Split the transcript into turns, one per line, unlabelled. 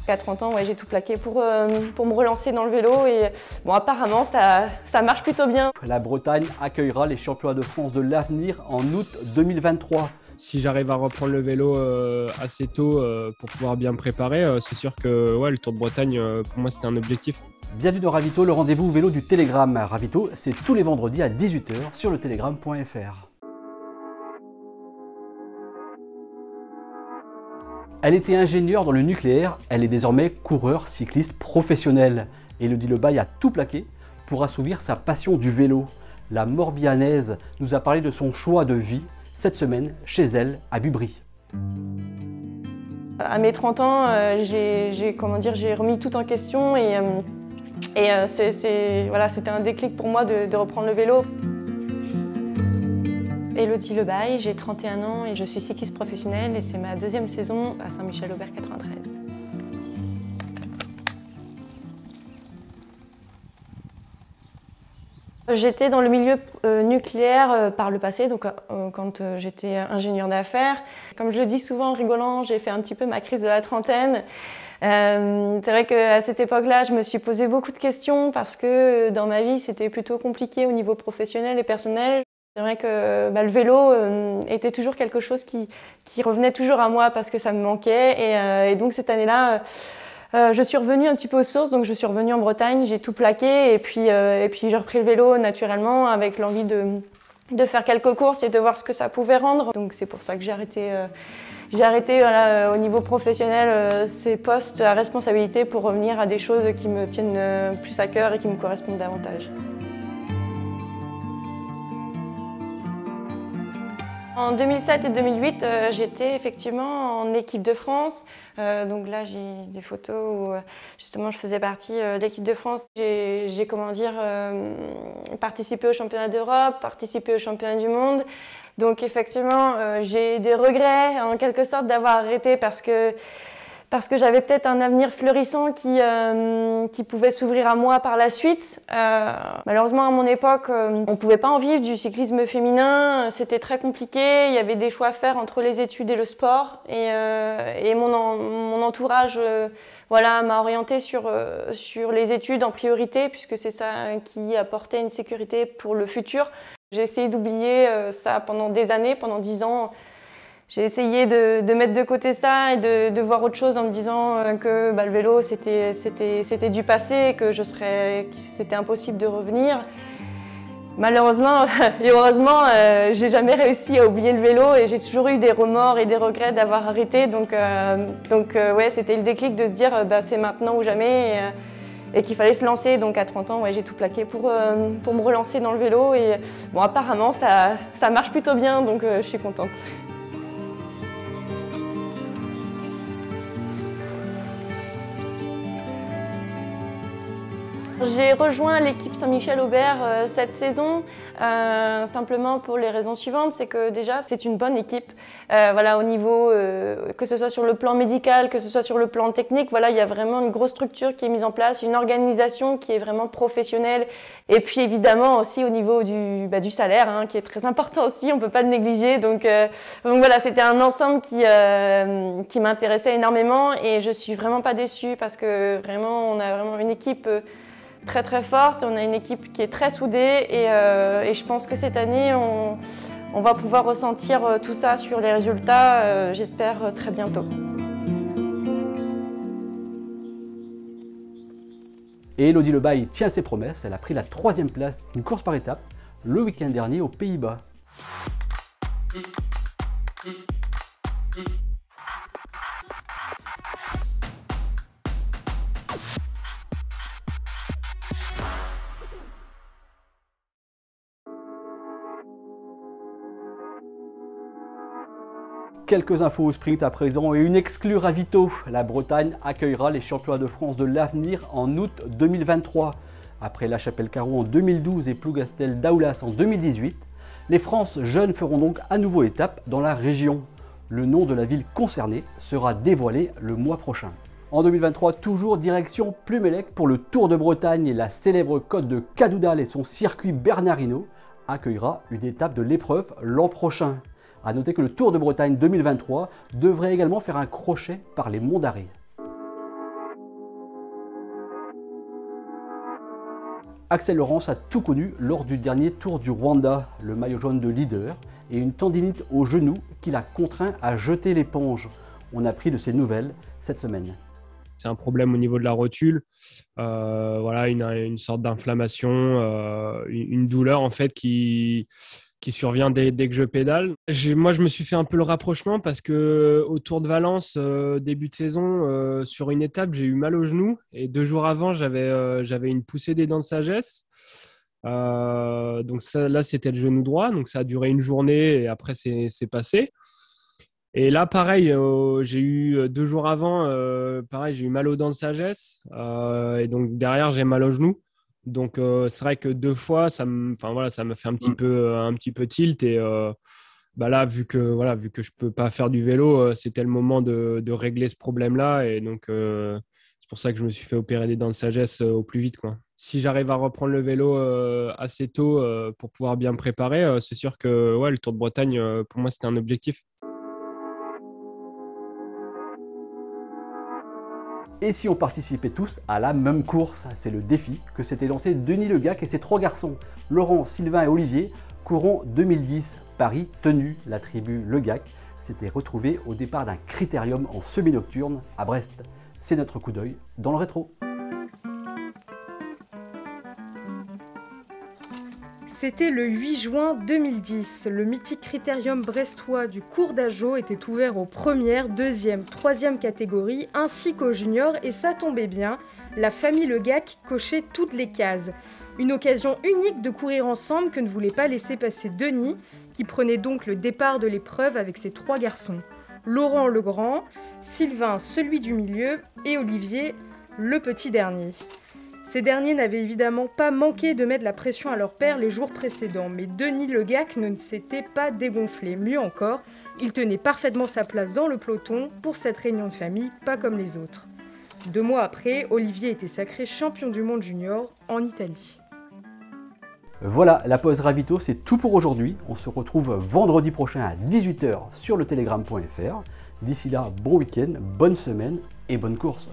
qu'à 30 ans, ouais, j'ai tout plaqué pour me relancer dans le vélo et bon, apparemment ça marche plutôt bien.
La Bretagne accueillera les championnats de France de l'avenir en août 2023.
Si j'arrive à reprendre le vélo assez tôt pour pouvoir bien me préparer, c'est sûr que ouais, le Tour de Bretagne, pour moi, c'était un objectif.
Bienvenue dans Ravito, le rendez-vous vélo du Télégramme. Ravito, c'est tous les vendredis à 18 h sur le télégramme.fr. Elle était ingénieure dans le nucléaire, elle est désormais coureur cycliste professionnelle. Élodie Lebaille a tout plaqué pour assouvir sa passion du vélo. La Morbihannaise nous a parlé de son choix de vie cette semaine chez elle à Bubry.
À mes 30 ans, j'ai remis tout en question et c'était un déclic pour moi de reprendre le vélo. Élodie Lebaille, j'ai 31 ans et je suis cycliste professionnelle et c'est ma deuxième saison à Saint-Michel-Aubert 93. J'étais dans le milieu nucléaire par le passé, donc quand j'étais ingénieure d'affaires. Comme je le dis souvent en rigolant, j'ai fait un petit peu ma crise de la trentaine. C'est vrai qu'à cette époque-là, je me suis posé beaucoup de questions parce que dans ma vie, c'était plutôt compliqué au niveau professionnel et personnel. C'est vrai que le vélo était toujours quelque chose qui revenait toujours à moi parce que ça me manquait. Et donc cette année-là, je suis revenue un petit peu aux sources, donc je suis revenue en Bretagne, j'ai tout plaqué et puis j'ai repris le vélo naturellement avec l'envie de faire quelques courses et de voir ce que ça pouvait rendre. Donc c'est pour ça que j'ai arrêté au niveau professionnel ces postes à responsabilité pour revenir à des choses qui me tiennent plus à cœur et qui me correspondent davantage. En 2007 et 2008, j'étais effectivement en équipe de France. Donc là, j'ai des photos où justement je faisais partie de l'équipe de France. J'ai participé au championnat d'Europe, participé au championnat du monde. Donc effectivement, j'ai des regrets en quelque sorte d'avoir arrêté parce que j'avais peut-être un avenir florissant qui pouvait s'ouvrir à moi par la suite. Malheureusement, à mon époque, on ne pouvait pas en vivre du cyclisme féminin. C'était très compliqué. Il y avait des choix à faire entre les études et le sport. Et mon entourage m'a orientée sur les études en priorité, puisque c'est ça qui apportait une sécurité pour le futur. J'ai essayé d'oublier ça pendant des années, pendant 10 ans. J'ai essayé de mettre de côté ça et de voir autre chose en me disant que le vélo c'était du passé, que c'était impossible de revenir. Malheureusement et heureusement, j'ai jamais réussi à oublier le vélo et j'ai toujours eu des remords et des regrets d'avoir arrêté. Donc ouais, c'était le déclic de se dire c'est maintenant ou jamais et qu'il fallait se lancer. Donc à 30 ans, ouais, j'ai tout plaqué pour me relancer dans le vélo et bon, apparemment ça marche plutôt bien, donc je suis contente. J'ai rejoint l'équipe Saint-Michel-Aubert cette saison, simplement pour les raisons suivantes, c'est que déjà c'est une bonne équipe, au niveau, que ce soit sur le plan médical, que ce soit sur le plan technique, il y a vraiment une grosse structure qui est mise en place, une organisation qui est vraiment professionnelle, et puis évidemment aussi au niveau du salaire, qui est très important aussi, on ne peut pas le négliger, donc voilà, c'était un ensemble qui m'intéressait énormément et je suis vraiment pas déçue parce que vraiment on a vraiment une équipe très très forte, on a une équipe qui est très soudée et je pense que cette année on va pouvoir ressentir tout ça sur les résultats, j'espère très bientôt.
Et Élodie Lebaille tient ses promesses, elle a pris la 3e place d'une course par étapes le week-end dernier aux Pays-Bas. Quelques infos au sprint à présent et une exclue Ravito. La Bretagne accueillera les championnats de France de l'avenir en août 2023. Après La Chapelle-Carreau en 2012 et Plougastel-Daoulas en 2018, les France jeunes feront donc à nouveau étape dans la région. Le nom de la ville concernée sera dévoilé le mois prochain. En 2023, toujours direction Plumelec pour le Tour de Bretagne et la célèbre côte de Cadoudal et son circuit Bernardino accueillera une étape de l'épreuve l'an prochain. A noter que le Tour de Bretagne 2023 devrait également faire un crochet par les Monts d'Arrée. Axel Laurence a tout connu lors du dernier Tour du Rwanda, le maillot jaune de leader et une tendinite au genou qui l'a contraint à jeter l'éponge. On a pris de ses nouvelles cette semaine.
C'est un problème au niveau de la rotule, voilà, une sorte d'inflammation, une douleur en fait qui survient dès que je pédale. Moi, je me suis fait un peu le rapprochement parce que au Tour de Valence, début de saison, sur une étape, j'ai eu mal au genou et 2 jours avant, j'avais une poussée des dents de sagesse. Donc ça, là, c'était le genou droit, donc ça a duré une journée et après, c'est passé. Et là, pareil, j'ai eu 2 jours avant, pareil, j'ai eu mal aux dents de sagesse et donc derrière, j'ai mal au genou. Donc c'est vrai que 2 fois, ça me fait un petit peu tilt et là, vu que je peux pas faire du vélo, c'était le moment de régler ce problème-là et donc c'est pour ça que je me suis fait opérer des dents de sagesse au plus vite, quoi. Si j'arrive à reprendre le vélo assez tôt pour pouvoir bien me préparer, c'est sûr que ouais, le Tour de Bretagne, pour moi, c'était un objectif.
Et si on participait tous à la même course? C'est le défi que s'était lancé Denis Le Gac et ses 3 garçons, Laurent, Sylvain et Olivier, courant 2010 Paris tenu. La tribu Le Gac s'était retrouvée au départ d'un critérium en semi-nocturne à Brest. C'est notre coup d'œil dans le rétro.
C'était le 8 juin 2010. Le mythique critérium brestois du Cours d'Ajau était ouvert aux premières, deuxième, troisième catégories ainsi qu'aux juniors et ça tombait bien, la famille Le Gac cochait toutes les cases. Une occasion unique de courir ensemble que ne voulait pas laisser passer Denis, qui prenait donc le départ de l'épreuve avec ses 3 garçons. Laurent le grand, Sylvain celui du milieu et Olivier le petit dernier. Ces derniers n'avaient évidemment pas manqué de mettre la pression à leur père les jours précédents, mais Denis Le Gac ne s'était pas dégonflé. Mieux encore, il tenait parfaitement sa place dans le peloton pour cette réunion de famille, pas comme les autres. 2 mois après, Olivier était sacré champion du monde junior en Italie.
Voilà, la pause ravito, c'est tout pour aujourd'hui. On se retrouve vendredi prochain à 18 h sur le telegram.fr. D'ici là, bon week-end, bonne semaine et bonne course.